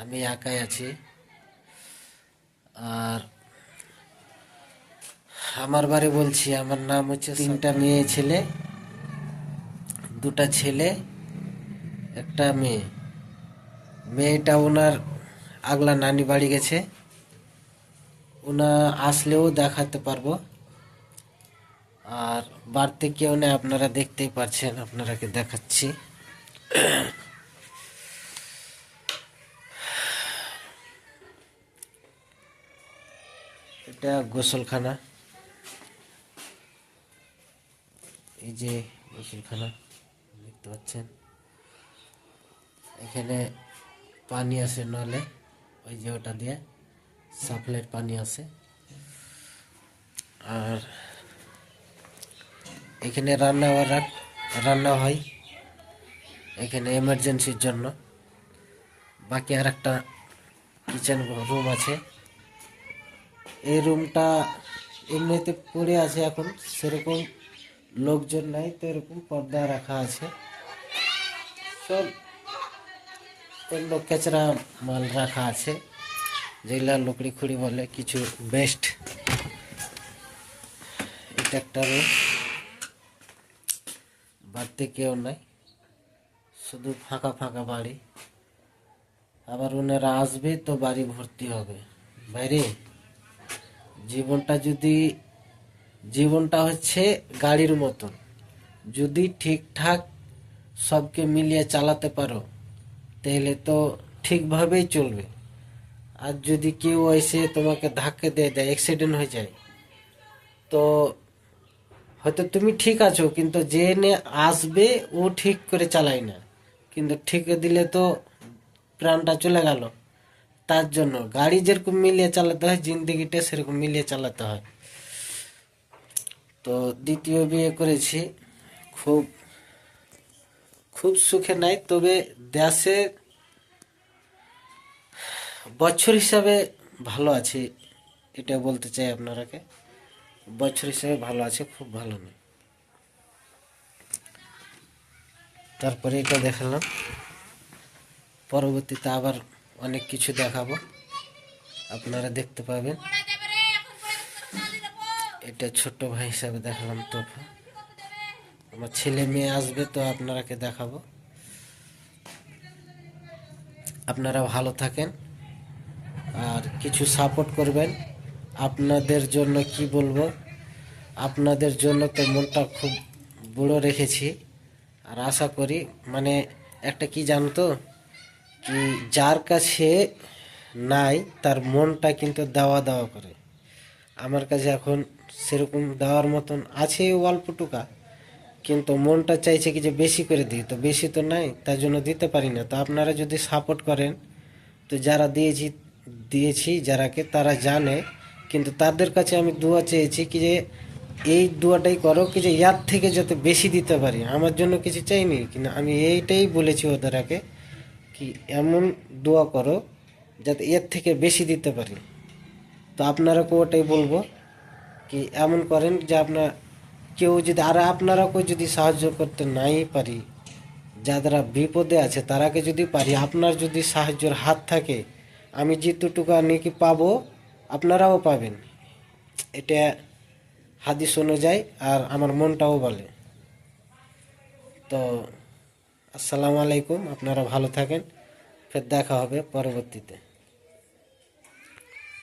আমি একাই আছি। আর আমার বাড়ি বলছি, আমার নাম হচ্ছে, তিনটা মেয়ে ছেলে, দুটা ছেলে, একটা মেয়ে। মেয়েটা ওনার আগলা নানি বাড়ি গেছে, ওনা আসলেও দেখাতে পারবো। আর বাড়িতে কেউ নেই, আপনারা দেখতেই পাচ্ছেন, আপনারাকে দেখাচ্ছি। এটা গোসলখানা, এই যে গোসলখানা দেখতে পাচ্ছেন। এখানে পানি আসে নলে, ওই যে ওটা দিয়ে সাপ্লাইয়ের পানি আসে। আর এখানে রান্না হয় এখানে এমার্জেন্সির জন্য। বাকি আর একটা কিচেন রুম আছে। এই রুমটা এমনিতে পড়ে আছে, এখন সেরকম লোকজন নাই, তো এরকম পর্দা রাখা আছে। সব অন্য কেচরা মাল রাখা আছে, যেগুলা লকড়ি খুঁড়ি বলে, কিছু বেস্ট। এটা একটা রুম, বাড়িতে কেউ নাই, শুধু ফাঁকা ফাঁকা বাড়ি। আবার ওনারা আসবে তো বাড়ি ভর্তি হবে। বাইরে জীবনটা হচ্ছে গাড়ির মতন, যদি ঠিকঠাক সবকে মিলিয়ে চালাতে পারো তাহলে তো ঠিকভাবেই চলবে। আর যদি কেউ এসে তোমাকে ধাক্কা দিয়ে দেয়, অ্যাক্সিডেন্ট হয়ে যায়, তো হয়তো তুমি ঠিক আছো, কিন্তু যে নে আসবে ও ঠিক করে চালায় না, কিন্তু ঠিক দিলে তো প্রাণটা চলে গেল। তার জন্য গাড়ি যেরকম মিলিয়ে চালাতে হয়, জিন্দেগিটা সেরকম মিলিয়ে চালাতে হয়। তো দ্বিতীয় বিয়ে করেছি, খুব খুব সুখে নাই, তবে দেশে বছর হিসাবে ভালো আছি, এটা বলতে চাই আপনারাকে। বছর হিসাবে ভালো আছে, খুব ভালো নেই। তারপরে এটা দেখালাম, পরবর্তীতে আবার অনেক কিছু দেখাবো, আপনারা দেখতে পাবেন। এটা ছোট ভাই হিসাবে দেখালাম তোফা। আমার ছেলে মেয়ে আসবে তো আপনারাকে দেখাবো। আপনারা ভালো থাকেন আর কিছু সাপোর্ট করবেন। আপনাদের জন্য কি বলবো, আপনাদের জন্য তো মনটা খুব বড় রেখেছি। আর আশা করি, মানে একটা কি জানতো, কি যার কাছে নাই তার মনটা কিন্তু দেওয়া দেওয়া করে। আমার কাছে এখন সেরকম দেওয়ার মতন আছে অল্পটুকা, কিন্তু মনটা চাইছে কি যে বেশি করে দিই, তো বেশি তো নাই, তার জন্য দিতে পারি না। তো আপনারা যদি সাপোর্ট করেন, তো যারা দিয়েছি যারাকে, তারা জানে। কিন্তু তাদের কাছে আমি দোয়া চেয়েছি কি যে এই দোয়াটাই করো কি যে ইয়ার থেকে যাতে বেশি দিতে পারি। আমার জন্য কিছু চাইনি, কিন্তু আমি এইটাই বলেছি ওদেরকে কি এমন দোয়া করো যাতে এর থেকে বেশি দিতে পারি। তো আপনারাকে ওটাই বলবো কি এমন করেন যে আপনার কেউ যদি, আর আপনারাকেও যদি সাহায্য করতে নাই পারি, যারা বিপদে আছে তারাকে যদি পারি, আপনার যদি সাহায্যের হাত থাকে, আমি যেটুকু নাকি পাবো আপনারাও পাবেন। এটা হাদিস অনুযায়ী, আর আমার মনটাও বলে। তো আসসালামু আলাইকুম, আপনারা ভালো থাকেন, ফের দেখা হবে পরবর্তীতে।